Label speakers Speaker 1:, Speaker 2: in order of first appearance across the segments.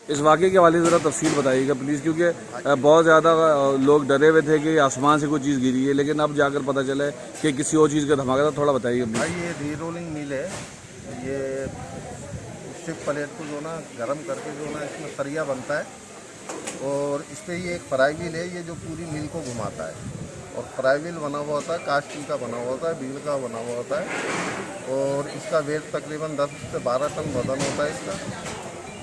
Speaker 1: इस वाक़े के हवाले से ज़रा तफसील बताइएगा प्लीज़, क्योंकि बहुत ज़्यादा लोग डरे हुए थे कि आसमान से कोई चीज़ गिरी है, लेकिन अब जाकर पता चला है कि किसी और चीज़ का धमाका था। थोड़ा बताइए
Speaker 2: भाई
Speaker 1: प्लीज़।
Speaker 2: ये री रोलिंग मिल है। ये स्टिक प्लेट को जो ना गर्म करके जो ना इसमें सरिया बनता है और इस पर ये एक फ्राई व्हील है, ये जो पूरी मिल को घुमाता है। और फ्राई व्हील बना हुआ होता है, कास्ट स्टील का बना हुआ होता है, बील का बना हुआ होता है। और इसका वेट तकरीबन 10 से 12 टन वजन होता है इसका।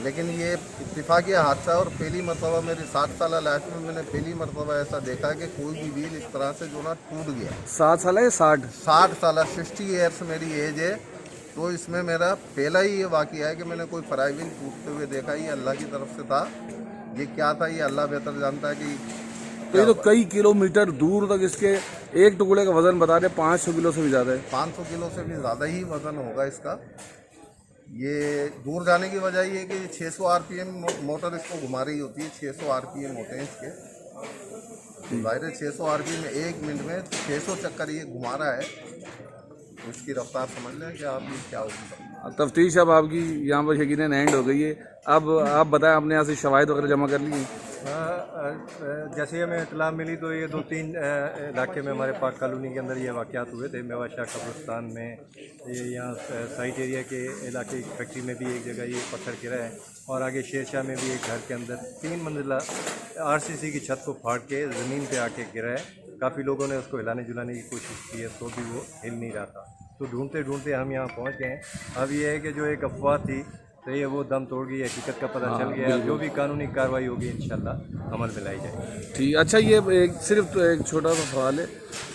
Speaker 2: लेकिन ये इत्तेफाकी हादसा है और पहली मरतबा मेरी 60 साल लाइफ में मैंने पहली मरतबा ऐसा देखा है कि कोई भी व्हील इस तरह से जो ना टूट गया।
Speaker 1: 7 साल है या 60?
Speaker 2: 60 साल, 60 ईयर्स मेरी एज है। तो इसमें मेरा पहला ही ये वाक़या है कि मैंने कोई फ्राई व्हील टूटते हुए देखा। ये अल्लाह की तरफ से था। ये क्या था ये अल्लाह बेहतर जानता है कि
Speaker 1: तो ये तो कई किलोमीटर दूर तक इसके एक टुकड़े का वजन बता रहे 500 किलो से भी ज़्यादा है।
Speaker 2: 500 किलो से भी ज़्यादा ही वज़न होगा इसका। ये दूर जाने की वजह ये है कि 600 आरपीएम मोटर इसको घुमा रही होती है। 600 आरपीएम होते हैं इसके। ज़ाहिर है 600 आरपीएम में 1 मिनट में 600 चक्कर ये घुमा रहा है। तो इसकी रफ्तार समझ लें कि आप ये क्या होगी।
Speaker 1: तफ्तीश अब आपकी यहाँ पर यकीनन एंड हो गई है। अब आप बताएं, आपने यहाँ से शवाहिद वगैरह जमा कर ली?
Speaker 3: जैसे हमें इतला मिली तो ये 2-3 इलाके में हमारे पार्क कॉलोनी के अंदर ये वाक़यात हुए थे। मेवा शाह कब्रिस्तान में, ये यहाँ साइट एरिया के इलाके की फैक्ट्री में भी एक जगह ये पत्थर गिरा है। और आगे शेरशाह में भी एक घर के अंदर 3 मंजिला आरसीसी की छत को फाड़ के ज़मीन पे आके गिरा है। काफ़ी लोगों ने उसको हिलाने जुलाने की कोशिश की है तो भी वो हिल नहीं रहा था। तो ढूंढते ढूंढते हम यहाँ पहुँच गए हैं। अब ये है कि जो एक अफवाह थी तो ये वो दम तोड़ गई, हकीकत का पता चल गया। जो भी कानूनी कार्रवाई होगी इंशाल्लाह अमल में लाई जाएगी।
Speaker 1: ठीक। अच्छा, ये सिर्फ एक छोटा सा सवाल है,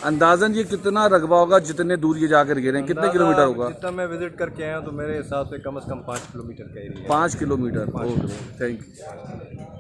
Speaker 1: अंदाज़न ये कितना रकबा होगा जितने दूर ये जाकर गिरे हैं? कितने किलोमीटर होगा?
Speaker 3: जितना मैं विजिट करके आया हूँ तो मेरे हिसाब से कम 5 किलोमीटर का एरिया है।
Speaker 1: 5 किलोमीटर।
Speaker 3: 5 किलोमीटर।
Speaker 1: Thank you.